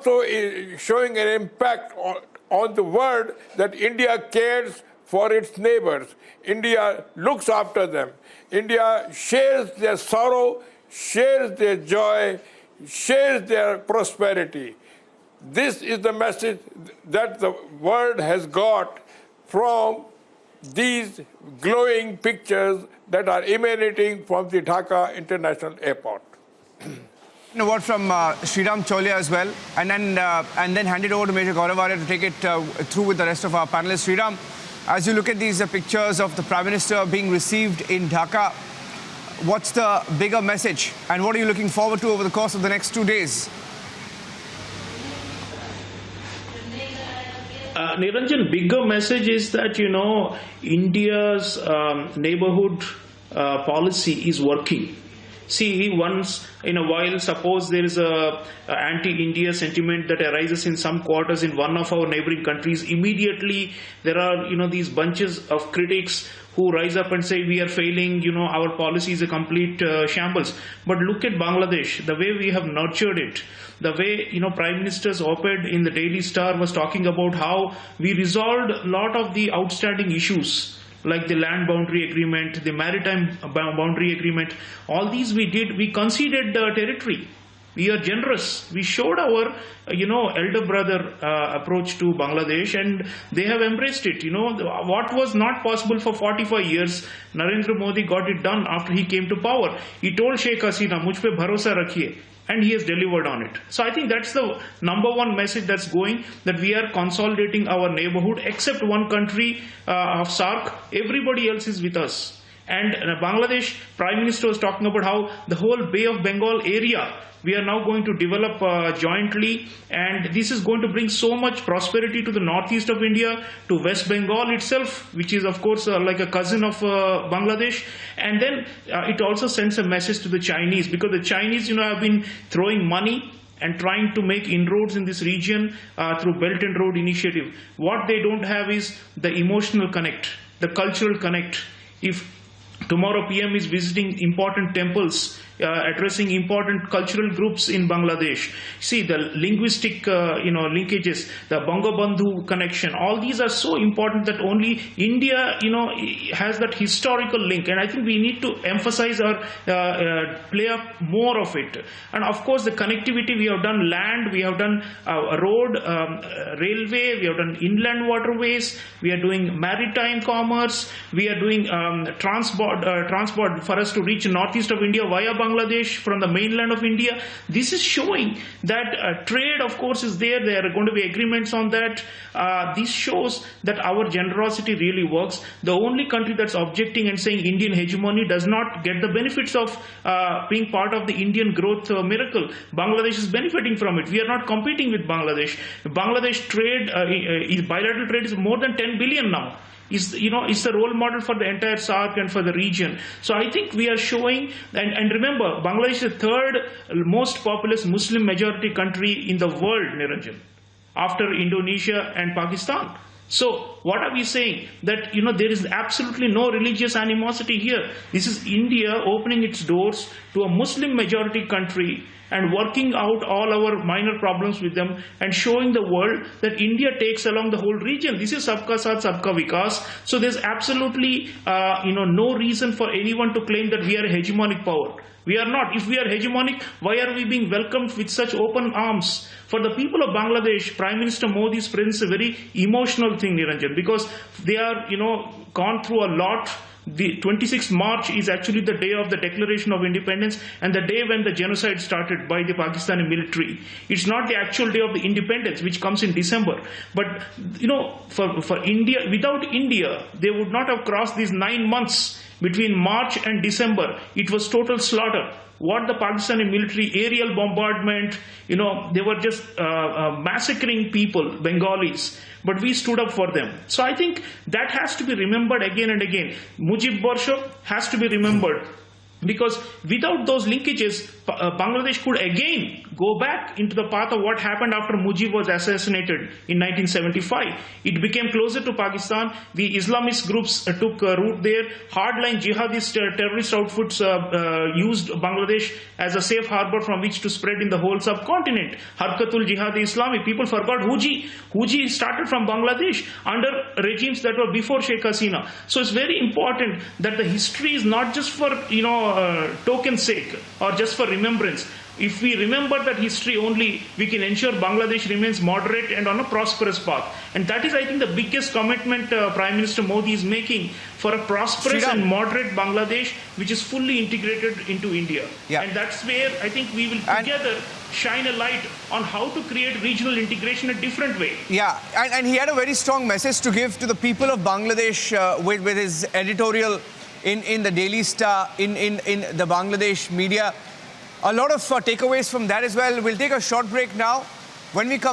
also showing an impact on the world that India cares for its neighbors. India looks after them. India shares their sorrow, shares their joy, shares their prosperity. This is the message that the world has got from these glowing pictures that are emanating from the Dhaka International Airport. A word from Sriram Cholia as well, and then hand it over to Major Gaurav Arya to take it through with the rest of our panelists. Sriram, as you look at these pictures of the Prime Minister being received in Dhaka, what's the bigger message, and what are you looking forward to over the course of the next 2 days? Niranjan, bigger message is that, India's neighborhood policy is working. See, once in a while, suppose there is a anti-India sentiment that arises in some quarters in one of our neighboring countries, immediately there are, these bunches of critics who rise up and say we are failing, our policy is a complete shambles. But look at Bangladesh, the way we have nurtured it, the way, Prime Minister's op-ed in the Daily Star was talking about how we resolved a lot of the outstanding issues, like the land boundary agreement, the maritime boundary agreement. All these we did, we conceded territory. We are generous. We showed our, elder brother approach to Bangladesh, and they have embraced it. What was not possible for 45 years, Narendra Modi got it done after he came to power. He told Sheikh Hasina, "Mujh pe bharosa rakhiye," and he has delivered on it. So I think that's the number one message that's going, that we are consolidating our neighborhood. Except one country of SAARC, everybody else is with us. And Bangladesh Prime Minister was talking about how the whole Bay of Bengal area we are now going to develop jointly, and this is going to bring so much prosperity to the northeast of India, to West Bengal itself, which is of course like a cousin of Bangladesh. And then it also sends a message to the Chinese, because the Chinese have been throwing money and trying to make inroads in this region through Belt and Road Initiative. What they don't have is the emotional connect, the cultural connect. If tomorrow PM is visiting important temples, addressing important cultural groups in Bangladesh. See, the linguistic, linkages, the Bangabandhu connection, all these are so important that only India, has that historical link. And I think we need to emphasize or play up more of it. And of course, the connectivity, we have done land, we have done road, railway, we have done inland waterways, we are doing maritime commerce, we are doing transport for us to reach northeast of India via Bangladesh from the mainland of India. This is showing that trade, of course, is there. There are going to be agreements on that. This shows that our generosity really works. The only country that's objecting and saying Indian hegemony does not get the benefits of being part of the Indian growth miracle. Bangladesh is benefiting from it. We are not competing with Bangladesh. Bangladesh trade, bilateral trade is more than 10 billion now. Is the role model for the entire SAARC and for the region. So I think we are showing, and remember, Bangladesh is the third most populous Muslim majority country in the world, Niranjan, after Indonesia and Pakistan. So what are we saying? That there is absolutely no religious animosity here. This is India opening its doors to a Muslim majority country and working out all our minor problems with them and showing the world that India takes along the whole region. This is Sabka Saath, Sabka Vikas. So there's absolutely no reason for anyone to claim that we are a hegemonic power. We are not. If we are hegemonic, why are we being welcomed with such open arms? For the people of Bangladesh, Prime Minister Modi's presence is a very emotional thing, Niranjan, because they are, gone through a lot. The 26th March is actually the day of the Declaration of Independence and the day when the genocide started by the Pakistani military. It's not the actual day of the independence, which comes in December. But, for India, without India, they would not have crossed these 9 months between March and December. It was total slaughter. What the Pakistani military, aerial bombardment, they were just massacring people, Bengalis. But we stood up for them. So I think that has to be remembered again and again. Mujib Borsho has to be remembered, because without those linkages, Bangladesh could again go back into the path of what happened after Mujib was assassinated in 1975. It became closer to Pakistan. The Islamist groups took root there. Hardline jihadist terrorist outfits used Bangladesh as a safe harbor from which to spread in the whole subcontinent. Harkatul Jihad-e-Islami. People forgot Huji. Huji started from Bangladesh under regimes that were before Sheikh Hasina. So it's very important that the history is not just for token's sake or just for remembrance. If we remember that history only, we can ensure Bangladesh remains moderate and on a prosperous path. And that is, I think, the biggest commitment Prime Minister Modi is making for a prosperous Sriram. and moderate Bangladesh, which is fully integrated into India. Yeah. And that's where I think we will together shine a light on how to create regional integration a different way. Yeah, and he had a very strong message to give to the people of Bangladesh with his editorial in the Daily Star, in the Bangladesh media. A lot of takeaways from that as well. We'll take a short break now. When we come